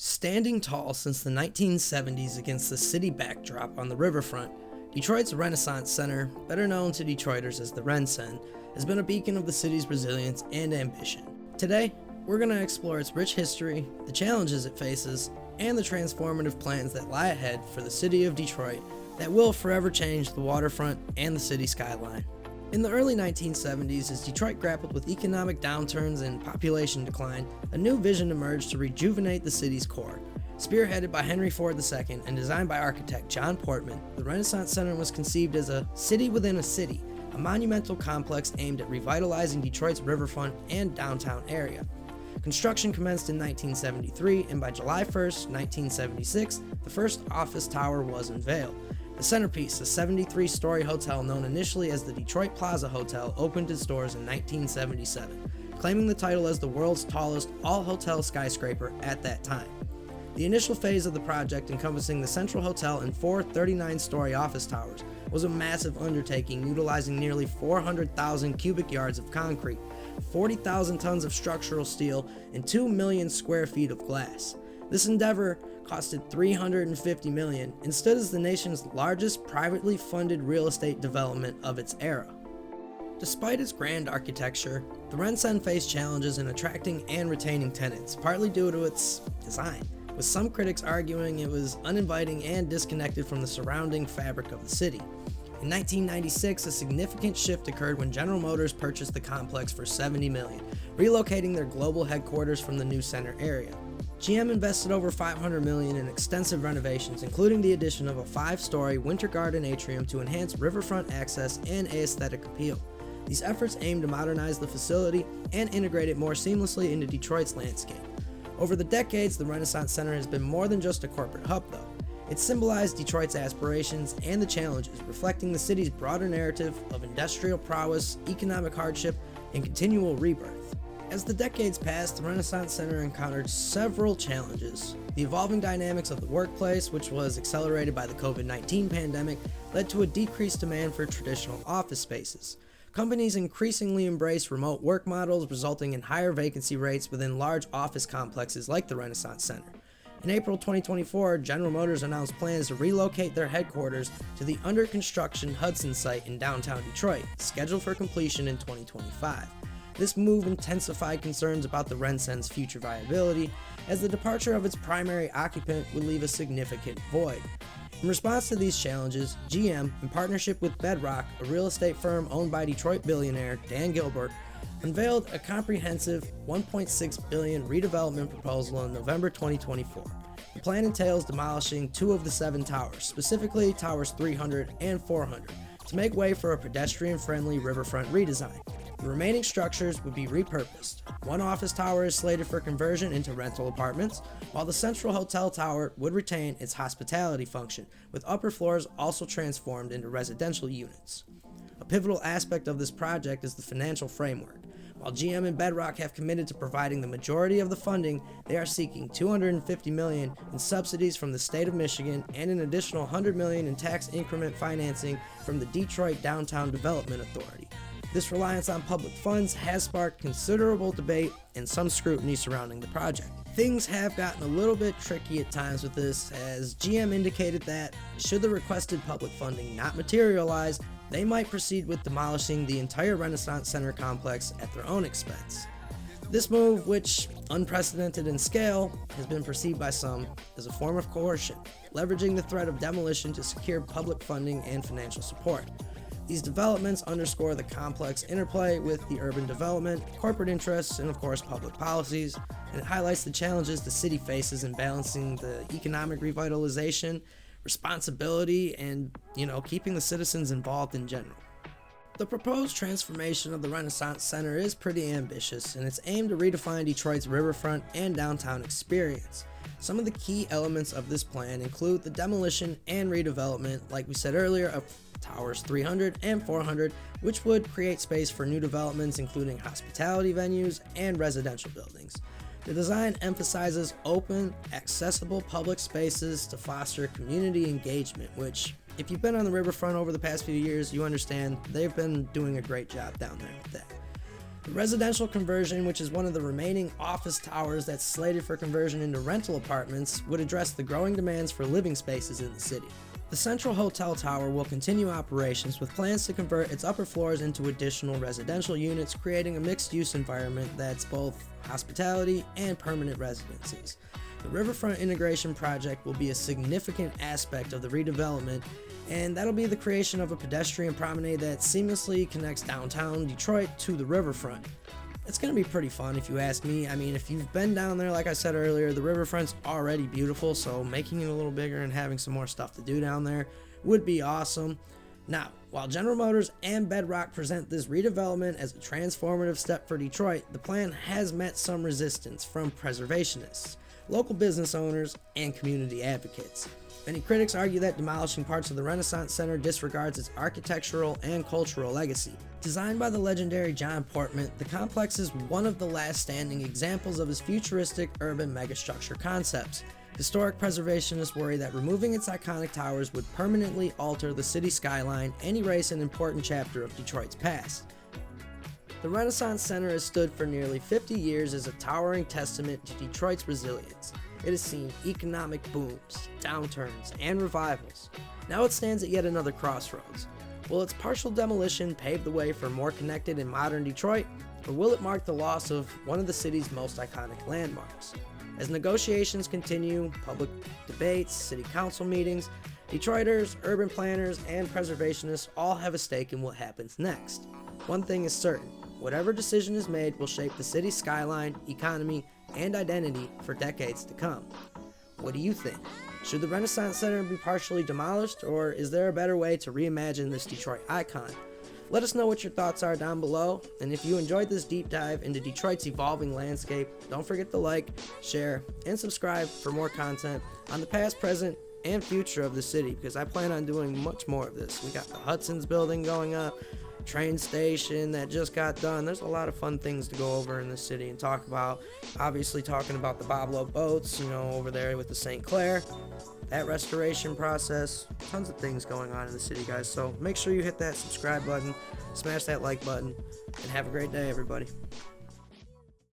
Standing tall since the 1970s against the city backdrop on the riverfront, Detroit's Renaissance Center, better known to Detroiters as the Ren Cen, has been a beacon of the city's resilience and ambition. Today, we're going to explore its rich history, the challenges it faces, and the transformative plans that lie ahead for the city of Detroit that will forever change the waterfront and the city skyline. In the early 1970s, as Detroit grappled with economic downturns and population decline, a new vision emerged to rejuvenate the city's core. Spearheaded by Henry Ford II and designed by architect John Portman, the Renaissance Center was conceived as a city within a city, a monumental complex aimed at revitalizing Detroit's riverfront and downtown area. Construction commenced in 1973, and by July 1st, 1976, the first office tower was unveiled. The centerpiece, a 73-story hotel known initially as the Detroit Plaza Hotel, opened its doors in 1977, claiming the title as the world's tallest all-hotel skyscraper at that time. The initial phase of the project, encompassing the Central Hotel and four 39-story office towers, was a massive undertaking utilizing nearly 400,000 cubic yards of concrete, 40,000 tons of structural steel, and 2 million square feet of glass. This endeavor costed $350 million and stood as the nation's largest privately funded real estate development of its era. Despite its grand architecture, the Ren Cen faced challenges in attracting and retaining tenants, partly due to its design, with some critics arguing it was uninviting and disconnected from the surrounding fabric of the city. In 1996, a significant shift occurred when General Motors purchased the complex for $70 million, relocating their global headquarters from the new center area. GM invested over $500 million in extensive renovations, including the addition of a 5-story winter garden atrium to enhance riverfront access and aesthetic appeal. These efforts aim to modernize the facility and integrate it more seamlessly into Detroit's landscape. Over the decades, the Renaissance Center has been more than just a corporate hub, though. It symbolized Detroit's aspirations and the challenges, reflecting the city's broader narrative of industrial prowess, economic hardship, and continual rebirth. As the decades passed, the Renaissance Center encountered several challenges. The evolving dynamics of the workplace, which was accelerated by the COVID-19 pandemic, led to a decreased demand for traditional office spaces. Companies increasingly embraced remote work models, resulting in higher vacancy rates within large office complexes like the Renaissance Center. In April 2024, General Motors announced plans to relocate their headquarters to the under-construction Hudson site in downtown Detroit, scheduled for completion in 2025. This move intensified concerns about the Ren Cen's future viability, as the departure of its primary occupant would leave a significant void. In response to these challenges, GM, in partnership with Bedrock, a real estate firm owned by Detroit billionaire Dan Gilbert, unveiled a comprehensive $1.6 billion redevelopment proposal in November 2024. The plan entails demolishing 2 of the 7 towers, specifically Towers 300 and 400, to make way for a pedestrian-friendly riverfront redesign. The remaining structures would be repurposed. One office tower is slated for conversion into rental apartments, while the Central Hotel Tower would retain its hospitality function, with upper floors also transformed into residential units. A pivotal aspect of this project is the financial framework. While GM and Bedrock have committed to providing the majority of the funding, they are seeking $250 million in subsidies from the state of Michigan and an additional $100 million in tax increment financing from the Detroit Downtown Development Authority. This reliance on public funds has sparked considerable debate and some scrutiny surrounding the project. Things have gotten a little bit tricky at times with this, as GM indicated that, should the requested public funding not materialize, they might proceed with demolishing the entire Renaissance Center complex at their own expense. This move, which, unprecedented in scale, has been perceived by some as a form of coercion, leveraging the threat of demolition to secure public funding and financial support. These developments underscore the complex interplay with the urban development, corporate interests, and of course public policies, and it highlights the challenges the city faces in balancing the economic revitalization, responsibility, and, keeping the citizens involved in general. The proposed transformation of the Renaissance Center is pretty ambitious, and it's aimed to redefine Detroit's riverfront and downtown experience. Some of the key elements of this plan include the demolition and redevelopment, like we said earlier, of Towers 300 and 400, which would create space for new developments including hospitality venues and residential buildings. The design emphasizes open, accessible public spaces to foster community engagement, which, if you've been on the riverfront over the past few years, you understand they've been doing a great job down there with that. The residential conversion, which is one of the remaining office towers that's slated for conversion into rental apartments, would address the growing demands for living spaces in the city. The Central Hotel Tower will continue operations with plans to convert its upper floors into additional residential units, creating a mixed-use environment that's both hospitality and permanent residences. The Riverfront Integration Project will be a significant aspect of the redevelopment, and that'll be the creation of a pedestrian promenade that seamlessly connects downtown Detroit to the riverfront. It's going to be pretty fun if you ask me. I mean, if you've been down there, like I said earlier, the riverfront's already beautiful, so making it a little bigger and having some more stuff to do down there would be awesome. Now, while General Motors and Bedrock present this redevelopment as a transformative step for Detroit, the plan has met some resistance from preservationists, local business owners, and community advocates. Many critics argue that demolishing parts of the Renaissance Center disregards its architectural and cultural legacy. Designed by the legendary John Portman, the complex is one of the last standing examples of his futuristic urban megastructure concepts. Historic preservationists worry that removing its iconic towers would permanently alter the city skyline and erase an important chapter of Detroit's past. The Renaissance Center has stood for nearly 50 years as a towering testament to Detroit's resilience. It has seen economic booms, downturns, and revivals. Now it stands at yet another crossroads. Will its partial demolition pave the way for a more connected and modern Detroit, or will it mark the loss of one of the city's most iconic landmarks? As negotiations continue, public debates, city council meetings, Detroiters, urban planners, and preservationists all have a stake in what happens next. One thing is certain: whatever decision is made will shape the city's skyline, economy, and identity for decades to come. What do you think? Should the Renaissance Center be partially demolished, or is there a better way to reimagine this Detroit icon? Let us know what your thoughts are down below, and if you enjoyed this deep dive into Detroit's evolving landscape, don't forget to like, share, and subscribe for more content on the past, present, and future of the city, because I plan on doing much more of this. We got the Hudson's building going up, train station that just got done. There's a lot of fun things to go over in the city and talk about. Obviously talking about the Boblo boats, over there with the St. Clair, that restoration process, tons of things going on in the city, guys. So make sure you hit that subscribe button, smash that like button, and have a great day, everybody.